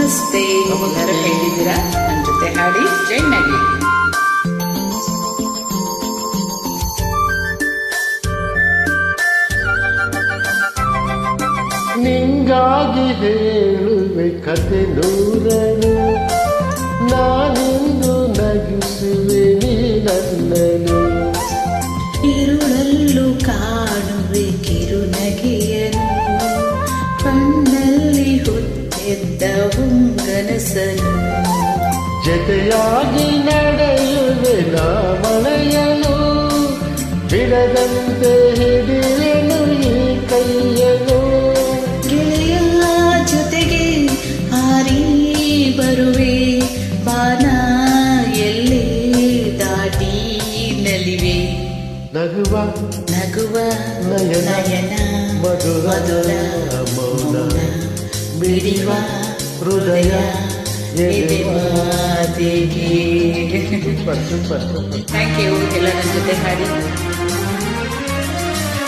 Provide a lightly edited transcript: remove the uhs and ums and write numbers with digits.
ನಮಸ್ತೆ. ಎಲ್ಲರೂ ಹೇಗಿದ್ದೀರಾ? ನನ್ನ ಜೊತೆ ಹಾಡಿ ಜಾಯ್ನ್ ಆಗಿ. ನಿಂಗಾಗಿ ಹೇಳುವೆ ಕತೆ ನೂರನು, ನಾನಿಂದು ನಗಿಸುವೆ ನೀ ನನ್ನನು. ഇരുളಲ್ಲೂ ಕಾಣುವೆ ಕಿರುನಗೆಯನು, ಕಣ್ಣಲ್ಲಿ ಹುಟ್ಟಿದ್ದ ಹುಂಗನಸನು. ಜತೆಯಾಗಿ ನಡೆಯುವೆ ನಾ ಮಳೆಯನು, ಬಿಡದಂತೆ ಹಿಡಿಯನು ಈ ಕೈಯನು. ಗೆಳೆಯ ಜೊತೆಗೆ ಹಾರಿ ಬರುವೆ, ಬಾನ ಎಲ್ಲೇ ದಾಟಿ ನಲಿವೆ. ನಗುವ ನಗುವ ನಯನ ನಯನ ಮಧುರ ಮಧುರ ಮೌನ, ಮಿಡಿವ ಹೃದಯ ಎದೆ ಮಾತಿಗೆ. ಪಟ್ಟು ಪಟ್ಟು. ಥ್ಯಾಂಕ್ ಯು ಎಲ್ಲ ನನ್ನ ಜೊತೆ ಹಾಡಿ.